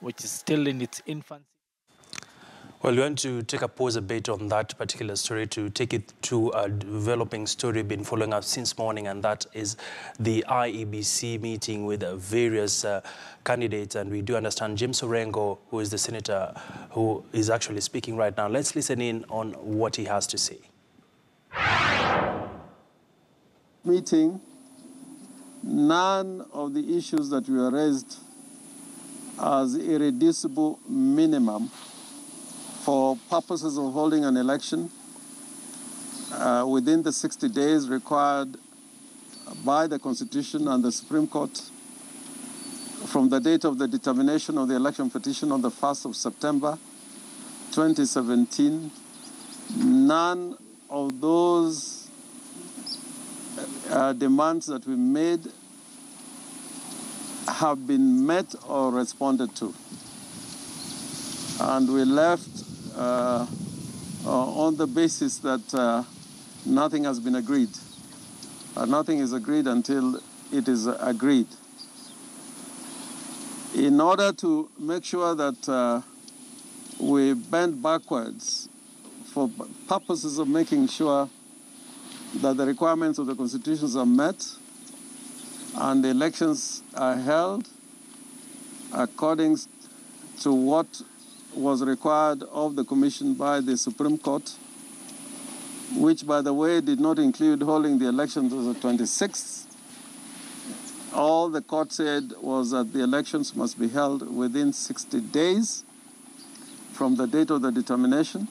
which is still in its infancy. Well, we want to take a pause a bit on that particular story to take it to a developing story been following up since morning, and that is the IEBC meeting with various candidates. And we do understand James Orengo, who is the senator who is actually speaking right now. Let's listen in on what he has to say. Meeting, none of the issues that were raised as irreducible minimum for purposes of holding an election within the 60 days required by the Constitution and the Supreme Court from the date of the determination of the election petition on the 1st of September 2017, none of those demands that we made have been met or responded to. And we left on the basis that nothing has been agreed. Nothing is agreed until it is agreed. In order to make sure that we bend backwards for purposes of making sure that the requirements of the constitutions are met and the elections are held according to what was required of the Commission by the Supreme Court, which, by the way, did not include holding the elections on the 26th. All the court said was that the elections must be held within 60 days from the date of the determination,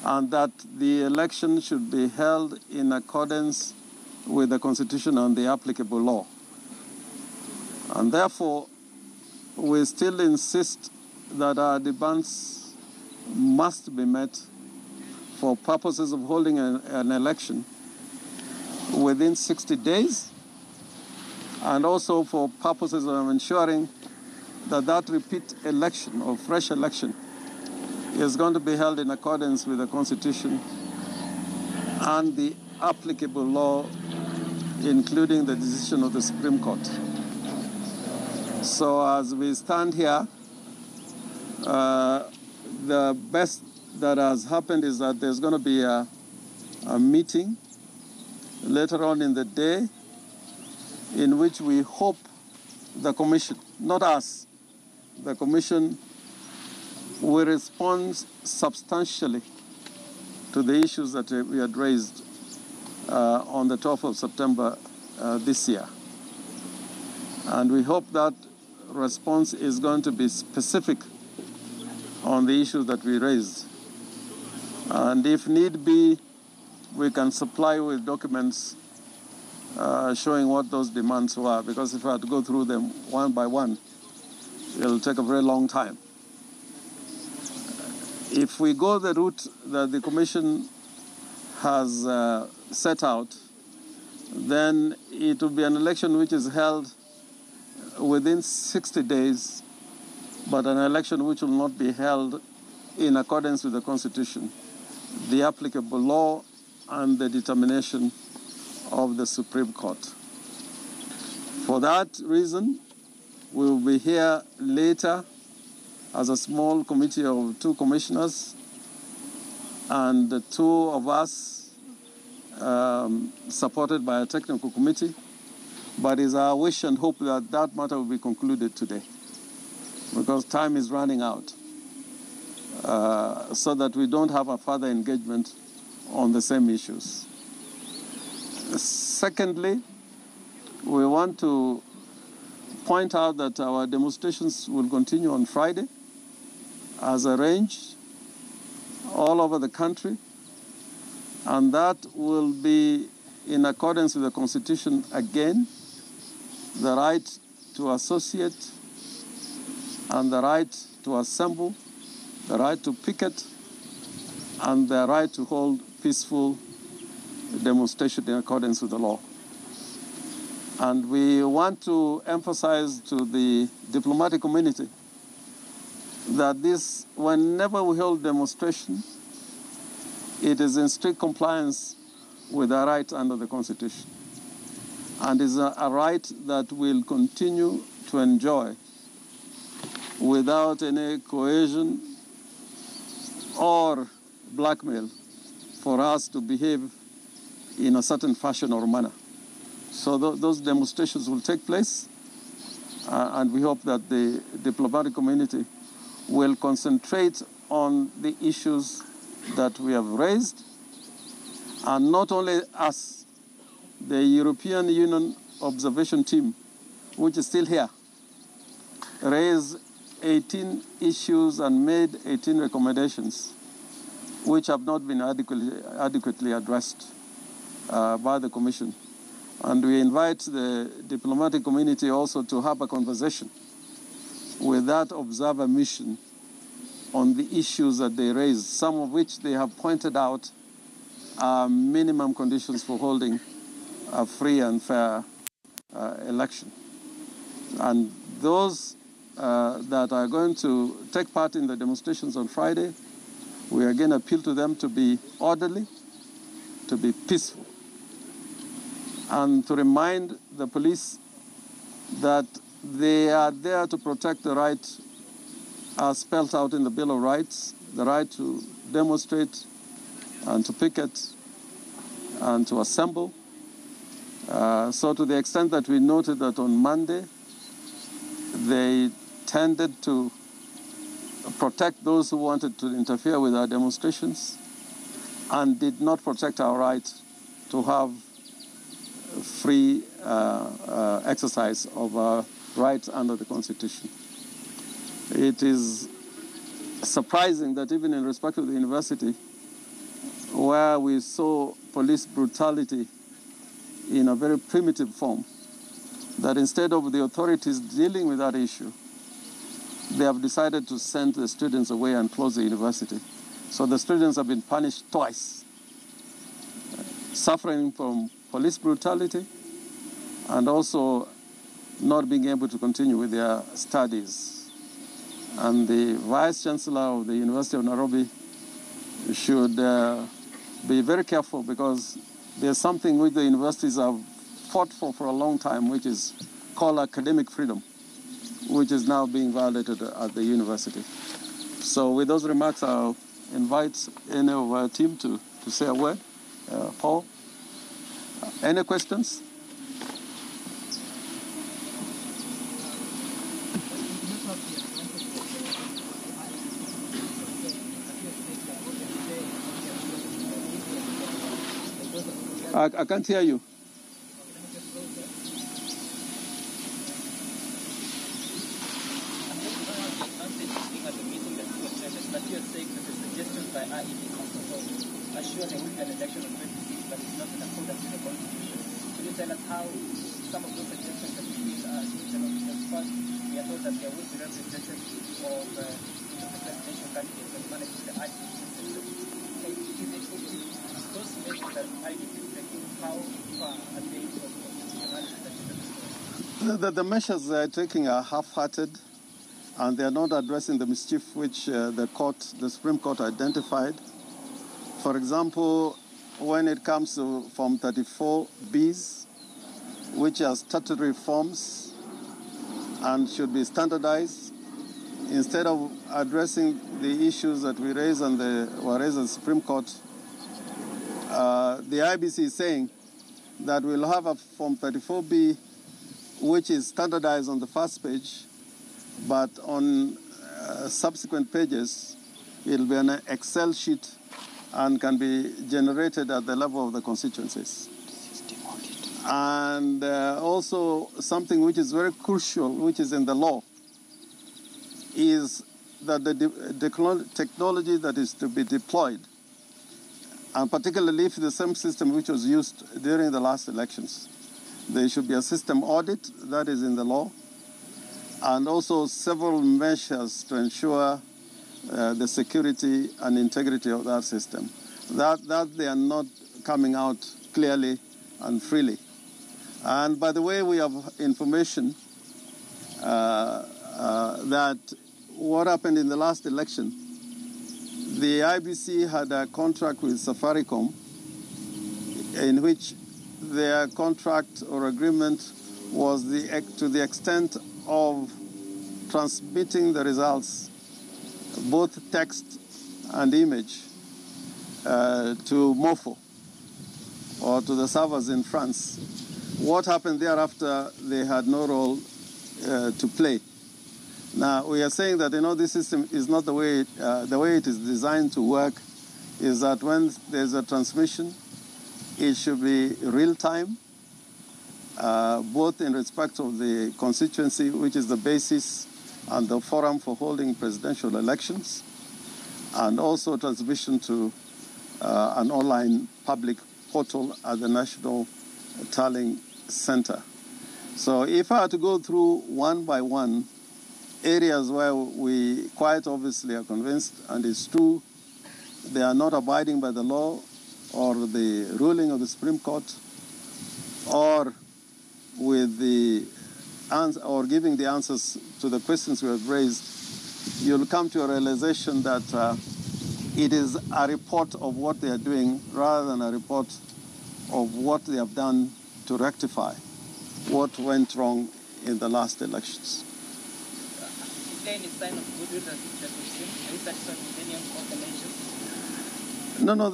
and that the election should be held in accordance with the Constitution and the applicable law. And therefore, we still insist that our demands must be met for purposes of holding an election within 60 days, and also for purposes of ensuring that that repeat election or fresh election is going to be held in accordance with the Constitution and the applicable law, including the decision of the Supreme Court. So as we stand here, the best that has happened is that there's going to be a meeting later on in the day in which we hope the Commission, not us, the Commission will respond substantially to the issues that we had raised on the 12th of September this year. And we hope that response is going to be specific on the issues that we raised. And if need be, we can supply with documents showing what those demands were, because if I had to go through them one by one, it'll take a very long time. If we go the route that the Commission has set out, then it will be an election which is held within 60 days, but an election which will not be held in accordance with the Constitution, the applicable law, and the determination of the Supreme Court. For that reason, we will be here later as a small committee of 2 commissioners and 2 of us supported by a technical committee. But it's our wish and hope that that matter will be concluded today, because time is running out, so that we don't have a further engagement on the same issues. Secondly, we want to point out that our demonstrations will continue on Friday as arranged all over the country, and that will be in accordance with the Constitution again, the right to associate and the right to assemble, the right to picket, and the right to hold peaceful demonstration in accordance with the law. And we want to emphasize to the diplomatic community that this, whenever we hold demonstration, it is in strict compliance with our right under the Constitution, and is a right that we'll continue to enjoy without any coercion or blackmail for us to behave in a certain fashion or manner. So those demonstrations will take place, and we hope that the diplomatic community will concentrate on the issues that we have raised, and not only us, the European Union observation team, which is still here, raised 18 issues and made 18 recommendations, which have not been adequately addressed by the Commission. And we invite the diplomatic community also to have a conversation with that observer mission on the issues that they raised, some of which they have pointed out are minimum conditions for holding a free and fair election. And those that are going to take part in the demonstrations on Friday, we again appeal to them to be orderly, to be peaceful, and to remind the police that they are there to protect the right as spelled out in the Bill of Rights, the right to demonstrate and to picket and to assemble. So to the extent that we noted that on Monday, they tended to protect those who wanted to interfere with our demonstrations and did not protect our right to have free exercise of our rights under the Constitution. It is surprising that even in respect of the university, where we saw police brutality in a very primitive form, that instead of the authorities dealing with that issue, they have decided to send the students away and close the university. So the students have been punished twice, suffering from police brutality and also not being able to continue with their studies. And the Vice Chancellor of the University of Nairobi should be very careful, because there's something which the universities have fought for a long time, which is called academic freedom, which is now being violated at the university. So with those remarks, I'll invite any of our team to say a word. Paul, any questions? I can't hear you. But you're saying that the suggestions by IEBC assure there will be an election on 26, but it's not in accordance with the Constitution. Can you tell us how some of those suggestions that you made are institutional? Because first, we are told that there will be representatives of the presidential candidates that manage the IEBC system. Those measures that IEBC is taking, how far are they from constitutionality? The measures they are taking are half-hearted, and they are not addressing the mischief which the Supreme Court identified. For example, when it comes to Form 34Bs, which are statutory forms and should be standardized, instead of addressing the issues that we raised and were raised in the Supreme Court, the IEBC is saying that we'll have a Form 34B which is standardized on the first page, but on subsequent pages, it'll be an Excel sheet and can be generated at the level of the constituencies. And also something which is very crucial, which is in the law, is that the technology that is to be deployed, and particularly if the same system which was used during the last elections, there should be a system audit that is in the law, and also several measures to ensure the security and integrity of that system. That they are not coming out clearly and freely. And by the way, we have information that what happened in the last election, the IEBC had a contract with Safaricom in which their contract or agreement was to the extent of transmitting the results, both text and image, to MOFO or to the servers in France. What happened thereafter, they had no role to play. Now, we are saying that, this system is not the way it is designed to work, is that when there's a transmission, it should be real-time, both in respect of the constituency, which is the basis and the forum for holding presidential elections, and also transmission to an online public portal at the National Tallying Center. So if I had to go through one by one areas where we quite obviously are convinced, and it's true, they are not abiding by the law or the ruling of the Supreme Court, or with the answer, or giving the answers to the questions we have raised, you'll come to a realization that it is a report of what they are doing rather than a report of what they have done to rectify what went wrong in the last elections. Is there any sign of goodwill that we've seen? Are you satisfied with any of the measures? No,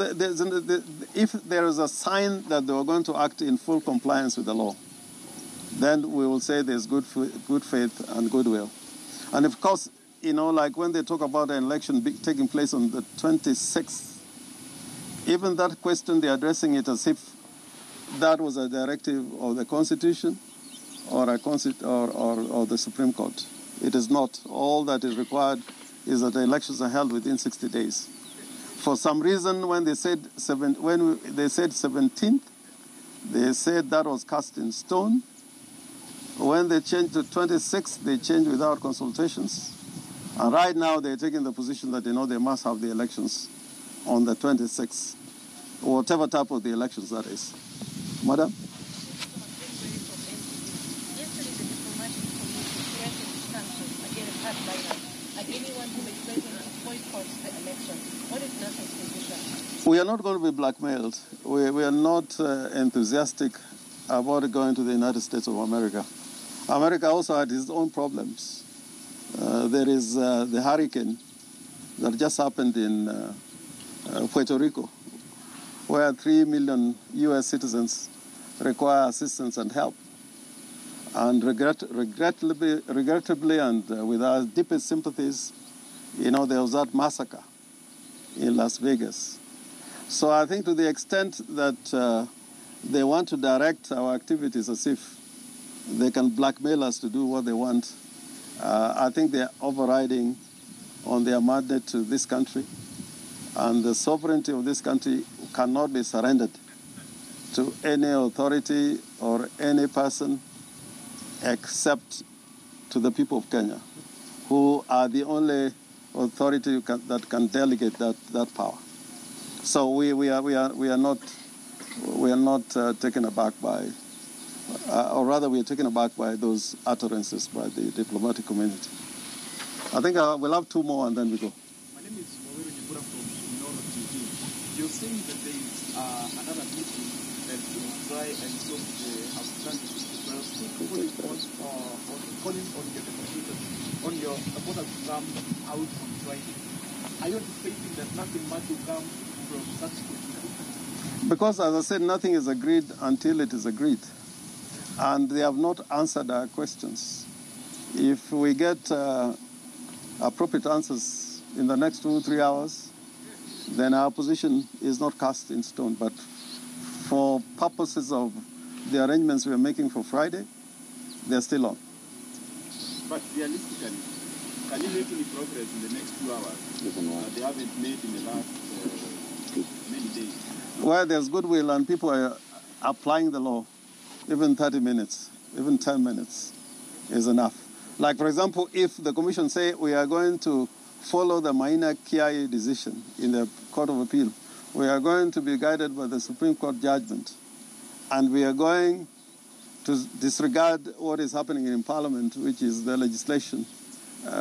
if there is a sign that they were going to act in full compliance with the law, then we will say there's good faith and goodwill. And of course, like when they talk about an election taking place on the 26th, even that question, they're addressing it as if that was a directive of the Constitution or the Supreme Court. It is not. All that is required is that the elections are held within 60 days. For some reason, when they said 17th, they said that was cast in stone. When they changed to 26th, they changed without consultations. And right now, they're taking the position that, they must have the elections on the 26th, whatever type of the elections that is. Madam? We are not going to be blackmailed. We are not enthusiastic about going to the United States of America. America also had its own problems. There is the hurricane that just happened in Puerto Rico, where 3 million U.S. citizens require assistance and help. And regrettably and with our deepest sympathies, there was that massacre in Las Vegas. So I think to the extent that they want to direct our activities as if they can blackmail us to do what they want, I think they're overriding on their mandate to this country. And the sovereignty of this country cannot be surrendered to any authority or any person except to the people of Kenya, who are the only authority that can delegate that power. So we are not taken aback by, or rather we are taken aback by those utterances by the diplomatic community. I think we'll have two more and then we go. My name is from You're saying that there is another meeting that will try and solve the outstanding issues. But I was still calling on your proposal to come out on Friday. Are you anticipating that nothing much will come from such meeting? Because, as I said, nothing is agreed until it is agreed. And they have not answered our questions. If we get appropriate answers in the next 2 or 3 hours, then our position is not cast in stone. But for purposes of the arrangements we are making for Friday, they're still on. But realistically, can you make any progress in the next 2 hours? They haven't made in the last many days. Where there's goodwill and people are applying the law, even 30 minutes, even 10 minutes is enough. Like, for example, if the commission say we are going to follow the Maina Kiai decision in the Court of Appeal, we are going to be guided by the Supreme Court judgment, and we are going to disregard what is happening in Parliament, which is the legislation,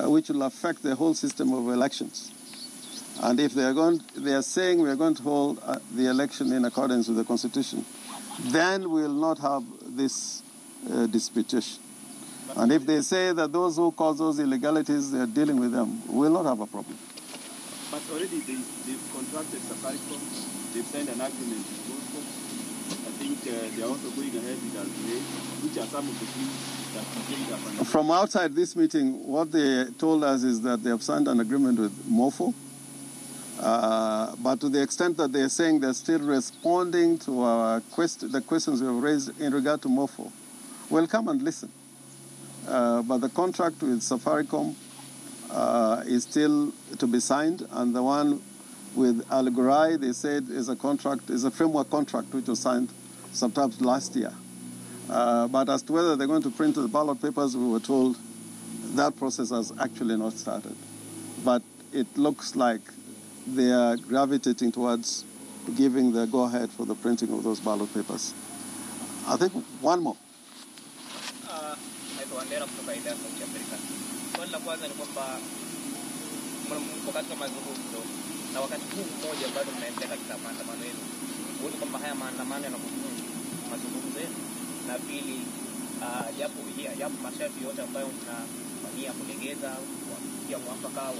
which will affect the whole system of elections. And if they are saying we are going to hold the election in accordance with the Constitution, then we will not have this disputation. And if they say that those who cause those illegalities, they are dealing with them, we will not have a problem. But already they've contracted Safaricom, they've signed an agreement with Mombasa. I think they are also going ahead with Algeria, which are some of the things that we take up. From outside this meeting, what they told us is that they have signed an agreement with MOFO. But to the extent that they're saying they're still responding to our the questions we have raised in regard to MOFO, we'll come and listen. But the contract with Safaricom is still to be signed, and the one with Al Ghurair, they said, is a framework contract which was signed sometimes last year. But as to whether they're going to print the ballot papers, we were told that process has actually not started. But it looks like they are gravitating towards giving the go-ahead for the printing of those ballot papers. I think one more. Swali la kwanza ni kwamba mko katika mazungumzo na wakati huu mmoja bado mnaendelea katika maandamano yenu. Huoni kwamba haya maandamano yanakuwa mazungumzo yenu? Na pili, japo masharti yote ambayo mnafanyia kulegeza ya mwafaka wa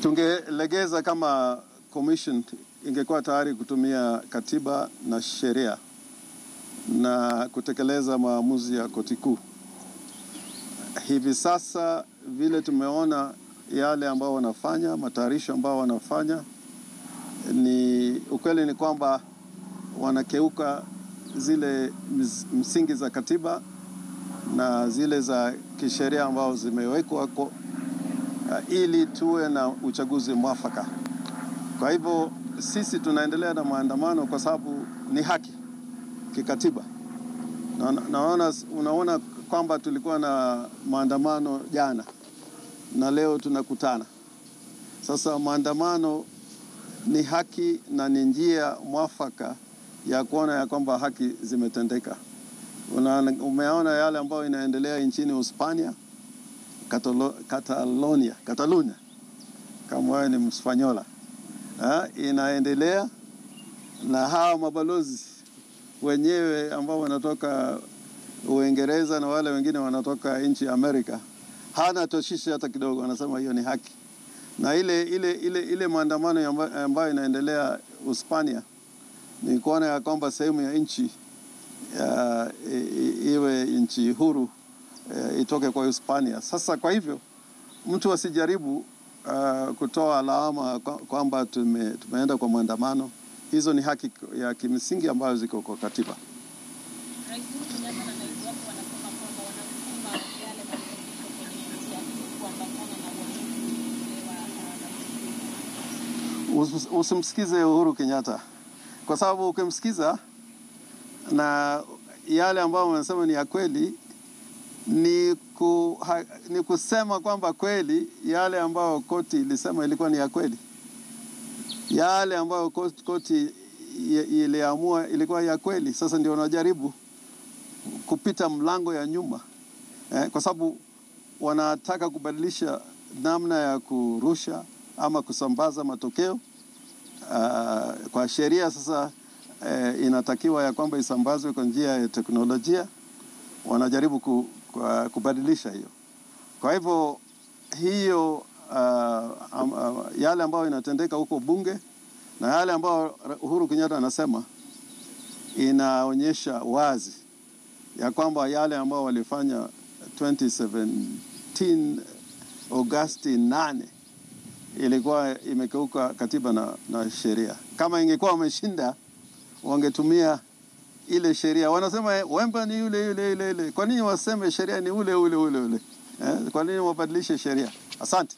tungelegeza kama commission ingekuwa tayari kutumia katiba na sheria na kutekeleza maamuzi ya koti kuu. Hivi sasa vile tumeona yale ambao wanafanya, matayarisho ambao wanafanya, ni ukweli ni kwamba wanakeuka zile msingi za katiba na zile za kisheria ambao zimewekwa ili tuwe na uchaguzi mwafaka. Kwa hivyo sisi tunaendelea na maandamano kwa sababu ni haki kikatiba. Unaona kwamba tulikuwa na maandamano jana na leo tunakutana. Sasa maandamano ni haki na ni njia mwafaka ya kuona ya kwamba haki zimetendeka. Umeona yale ambayo inaendelea nchini Hispania, Catalonia, kama wewe ni Mspanyola. Inaendelea na hawa mabalozi wenyewe ambao wanatoka Uingereza na wale wengine wanatoka nchi ya Amerika, hana toshishi hata kidogo, wanasema hiyo ni haki. Na ile maandamano ambayo inaendelea Hispania ni kuona ya kwamba sehemu ya nchi iwe nchi huru, itoke kwa Hispania. Sasa kwa hivyo mtu asijaribu kutoa lawama kwamba tumeenda kwa maandamano. Hizo ni haki ya kimsingi ambayo ziko kwa katiba. Usimsikize Uhuru Kenyatta, kwa sababu ukimsikiza na yale ambayo wanasema ni ya kweli, ni kusema kwamba kweli yale ambayo koti ilisema ilikuwa ni ya kweli. Yale ambayo koti iliamua ilikuwa ya kweli. Sasa ndio wanajaribu kupita mlango ya nyuma, kwa sababu wanataka kubadilisha namna ya kurusha ama kusambaza matokeo. Kwa sheria sasa inatakiwa ya kwamba isambazwe kwa njia ya teknolojia. Wanajaribu kubadilisha hiyo. Kwa hivyo hiyo yale ambayo inatendeka huko bunge na yale ambayo Uhuru Kenyatta anasema inaonyesha wazi ya kwamba yale ambao walifanya 2017 Agosti 8 ilikuwa imekeuka katiba na sheria. Kama ingekuwa wameshinda, wangetumia ile sheria. Wanasema wemba ni yule. Kwa nini waseme sheria ni ule? Kwa nini wabadilishe sheria? Asante.